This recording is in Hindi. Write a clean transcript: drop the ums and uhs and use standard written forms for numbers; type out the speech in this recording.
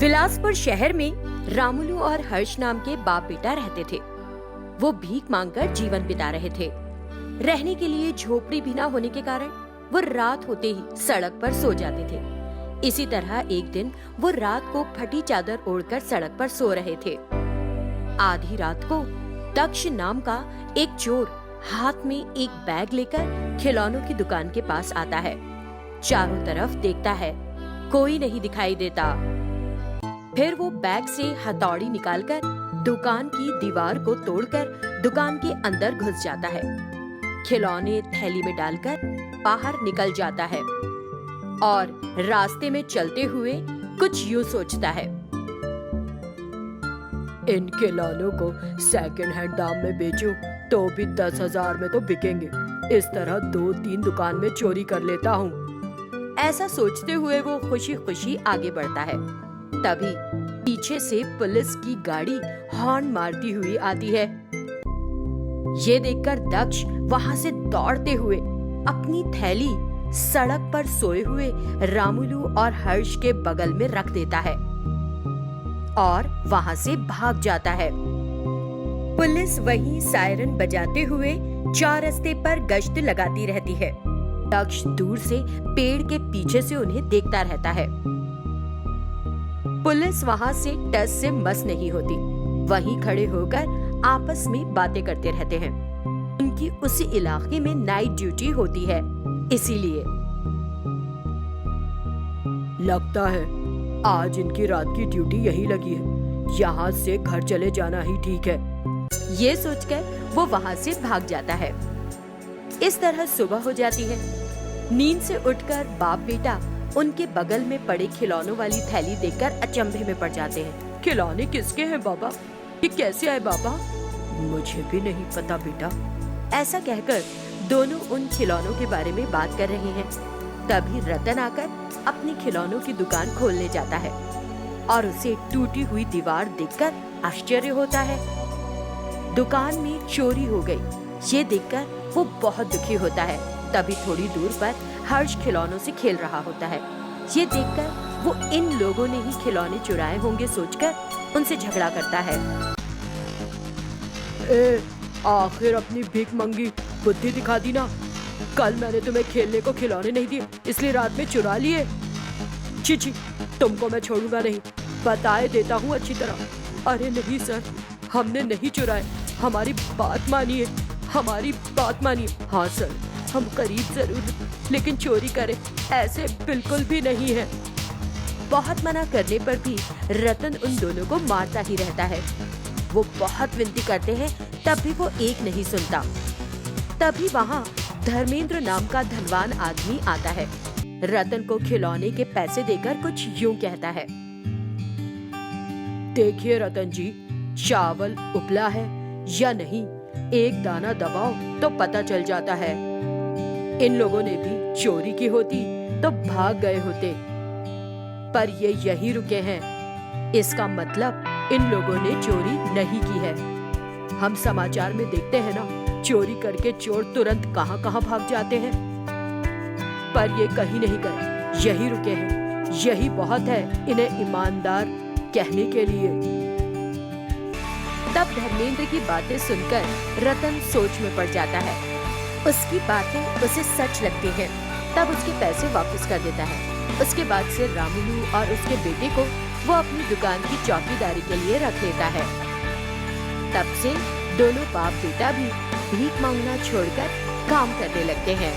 बिलासपुर शहर में रामुलू और हर्ष नाम के बाप बेटा रहते थे। वो भीख मांगकर जीवन बिता रहे थे। रहने के लिए झोपड़ी भी ना होने के कारण वो रात होते ही सड़क पर सो जाते थे। इसी तरह एक दिन वो रात को फटी चादर ओढ़कर सड़क पर सो रहे थे। आधी रात को दक्ष नाम का एक चोर हाथ में एक बैग लेकर खिलौनों की दुकान के पास आता है। चारों तरफ देखता है, कोई नहीं दिखाई देता। फिर वो बैग से हथौड़ी निकालकर दुकान की दीवार को तोड़कर दुकान के अंदर घुस जाता है। खिलौने थैली में डालकर बाहर निकल जाता है और रास्ते में चलते हुए कुछ यूं सोचता है, इन खिलौनों को सेकंड हैंड दाम में बेचूं तो भी 10,000 में तो बिकेंगे। इस तरह 2-3 दुकान में चोरी कर लेता हूँ। ऐसा सोचते हुए वो खुशी खुशी आगे बढ़ता है। तभी पीछे से पुलिस की गाड़ी हॉर्न मारती हुई आती है। ये देखकर दक्ष वहाँ से दौड़ते हुए अपनी थैली सड़क पर सोए हुए रामुलू और हर्ष के बगल में रख देता है और वहाँ से भाग जाता है। पुलिस वहीं सायरन बजाते हुए चौरस्ते पर गश्त लगाती रहती है। दक्ष दूर से पेड़ के पीछे से उन्हें देखता रहता है। पुलिस वहाँ से टस से मस नहीं होती, वहीं खड़े होकर आपस में बातें करते रहते हैं। उनकी उसी इलाके में नाइट ड्यूटी होती है, इसीलिए लगता है आज इनकी रात की ड्यूटी यही लगी है। यहाँ से घर चले जाना ही ठीक है। ये सोचकर वो वहाँ से भाग जाता है। इस तरह सुबह हो जाती है। नींद से उठकर बाप बेटा उनके बगल में पड़े खिलौनों वाली थैली देखकर अचंभे में पड़ जाते हैं। खिलौने किसके हैं बाबा? ये कैसे आए बाबा? मुझे भी नहीं पता बेटा। ऐसा कहकर दोनों उन खिलौनों के बारे में बात कर रहे हैं। तभी रतन आकर अपनी खिलौनों की दुकान खोलने जाता है और उसे टूटी हुई दीवार देखकर आश्चर्य होता है। दुकान में चोरी हो गई। ये देखकर वो बहुत दुखी होता है। तभी थोड़ी दूर पर हर्ष खिलौनों से खेल रहा होता है। ये देखकर वो इन लोगों ने ही खिलौने चुराए होंगे सोचकर उनसे झगड़ा करता है। आखिर अपनी भीख मंगी बुद्धि दिखा दी ना। कल मैंने तुम्हें खेलने को खिलौने नहीं दिए, इसलिए रात में चुरा लिए। छी, तुमको मैं छोड़ूंगा नहीं, बताए देता हूँ अच्छी तरह। अरे नहीं सर, हमने नहीं चुराए, हमारी बात मानिए, हमारी बात मानिए। हाँ सर, हम करीब जरूर हैं, लेकिन चोरी करें ऐसे बिल्कुल भी नहीं है। बहुत मना करने पर भी रतन उन दोनों को मारता ही रहता है। वो बहुत विनती करते हैं, तब भी वो एक नहीं सुनता। तभी वहाँ धर्मेंद्र नाम का धनवान आदमी आता है। रतन को खिलौने के पैसे देकर कुछ यूं कहता है, देखिए रतन जी, चावल उबला है या नहीं, एक दाना दबाओ तो पता चल जाता है। इन लोगों ने भी चोरी की होती तो भाग गए होते, पर ये यहीं रुके हैं। इसका मतलब इन लोगों ने चोरी नहीं की है। हम समाचार में देखते हैं ना, चोरी करके चोर तुरंत कहां भाग जाते हैं, पर ये कहीं नहीं गए, यहीं रुके हैं। यही बहुत है इन्हें ईमानदार कहने के लिए। तब धर्मेंद्र की बातें सुनकर रतन सोच में पड़ जाता है। उसकी बातें उसे सच लगती हैं। तब उसके पैसे वापस कर देता है। उसके बाद से रामुलू और उसके बेटे को वो अपनी दुकान की चौकीदारी के लिए रख लेता है। तब से दोनों बाप बेटा भी भीख मांगना छोड़कर काम करने लगते हैं।